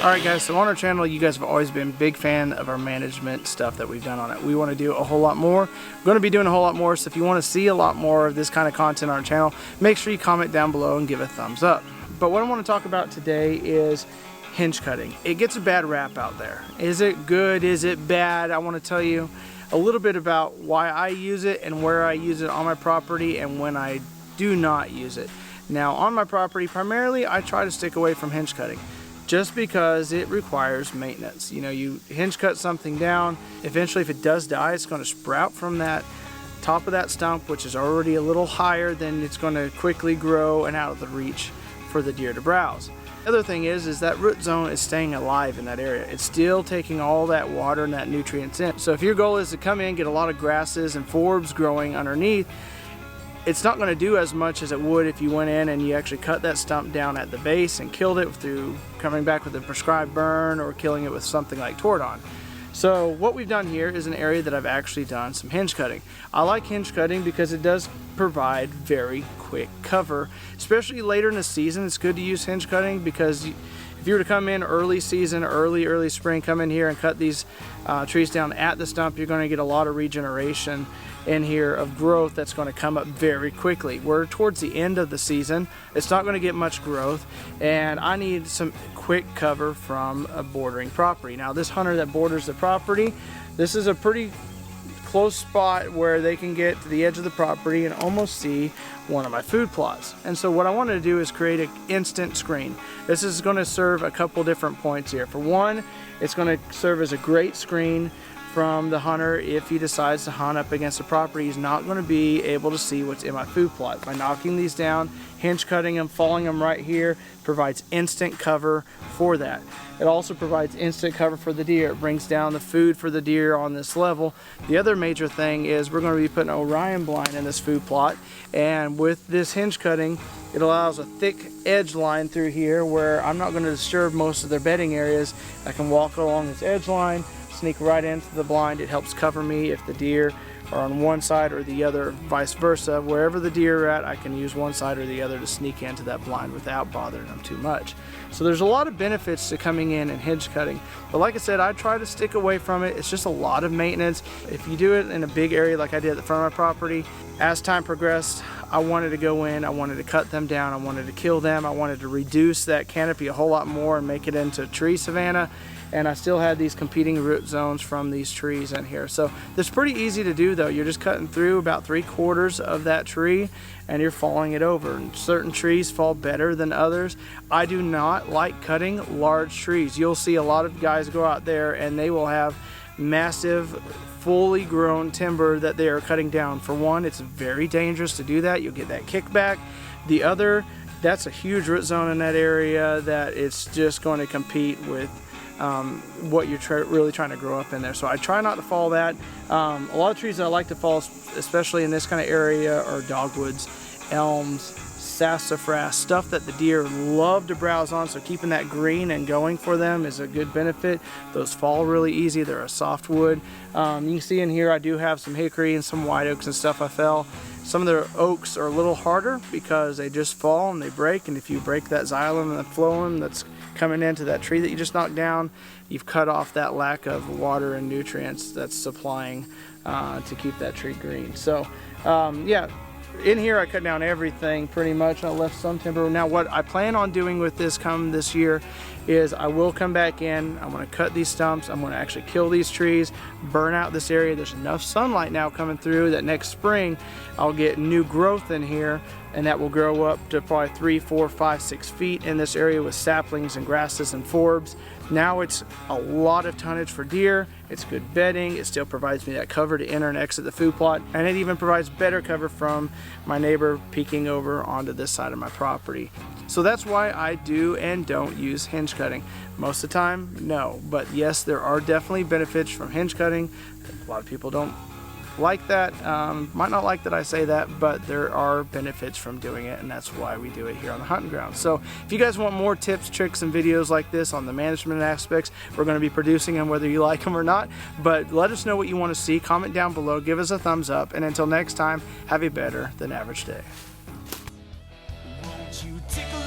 Alright guys, so on our channel you guys have always been a big fan of our management stuff that we've done on it. We want to do a whole lot more. We're going to be doing a whole lot more, so if you want to see a lot more of this kind of content on our channel, make sure you comment down below and give a thumbs up. But what I want to talk about today is hinge cutting. It gets a bad rap out there. Is it good? Is it bad? I want to tell you a little bit about why I use it and where I use it on my property and when I do not use it. Now on my property, primarily I try to stick away from hinge cutting, just because it requires maintenance. You know, you hinge cut something down, eventually if it does die, it's going to sprout from that top of that stump, which is already a little higher, then it's going to quickly grow and out of the reach for the deer to browse. The other thing is that root zone is staying alive in that area. It's still taking all that water and that nutrients in. So if your goal is to come in, get a lot of grasses and forbs growing underneath, it's not going to do as much as it would if you went in and you actually cut that stump down at the base and killed it through coming back with a prescribed burn or killing it with something like Tordon. So what we've done here is an area that I've actually done some hinge cutting. I like hinge cutting because it does provide very quick cover, especially later in the season. It's good to use hinge cutting because if you were to come in early season, early spring, come in here and cut these trees down at the stump, you're going to get a lot of regeneration in here of growth that's going to come up very quickly. We're towards the end of the season. It's not going to get much growth, and I need some quick cover from a bordering property. Now this hunter that borders the property, this is a pretty close spot where they can get to the edge of the property and almost see one of my food plots. And so what I wanted to do is create an instant screen. This is going to serve a couple different points here. For one, it's going to serve as a great screen from the hunter. If he decides to hunt up against the property, he's not going to be able to see what's in my food plot. By knocking these down, hinge cutting them, falling them right here, provides instant cover for that. It also provides instant cover for the deer. It brings down the food for the deer on this level. The other major thing is we're going to be putting an Orion blind in this food plot, and with this hinge cutting, it allows a thick edge line through here where I'm not going to disturb most of their bedding areas. I can walk along this edge line, sneak right into the blind. It helps cover me if the deer are on one side or the other, vice versa. Wherever the deer are at, I can use one side or the other to sneak into that blind without bothering them too much. So there's a lot of benefits to coming in and hinge cutting. But like I said, I try to stick away from it. It's just a lot of maintenance. If you do it in a big area like I did at the front of my property, as time progressed, I wanted to go in, I wanted to cut them down, I wanted to kill them, I wanted to reduce that canopy a whole lot more and make it into tree savanna. And I still had these competing root zones from these trees in here. So it's pretty easy to do though. You're just cutting through about 3/4 of that tree and you're falling it over. And certain trees fall better than others. I do not like cutting large trees. You'll see a lot of guys go out there and they will have massive fully grown timber that they are cutting down. For one, it's very dangerous to do that. You'll get that kickback. The other, that's a huge root zone in that area that it's just going to compete with what you're really trying to grow up in there. So I try not to fall that. A lot of trees that I like to fall, especially in this kind of area, are dogwoods, elms, sassafras, stuff that the deer love to browse on. So keeping that green and going for them is a good benefit. Those fall really easy. They're a soft wood. You can see in here I do have some hickory and some white oaks and stuff I fell. Some of the oaks are a little harder because they just fall and they break, and if you break that xylem and the phloem that's coming into that tree that you just knocked down, you've cut off that lack of water and nutrients that's supplying to keep that tree green. So yeah, in here I cut down everything pretty much. I left some timber. Now what I plan on doing with this come this year is I will come back in, I'm going to cut these stumps, I'm going to actually kill these trees, burn out this area. There's enough sunlight now coming through that next spring I'll get new growth in here, and that will grow up to probably 3, 4, 5, 6 feet in this area with saplings and grasses and forbs. Now it's a lot of tonnage for deer. It's good bedding. It still provides me that cover to enter and exit the food plot, and it even provides better cover from my neighbor peeking over onto this side of my property. So that's why I do and don't use hinge cutting. Most of the time, no. But yes, there are definitely benefits from hinge cutting. A lot of people don't like that, might not like that I say that, but there are benefits from doing it, and that's why we do it here on the hunting ground. So if you guys want more tips, tricks, and videos like this on the management aspects, we're going to be producing them whether you like them or not. But let us know what you want to see. Comment down below, give us a thumbs up, and until next time, have a better than average day. Won't you tickle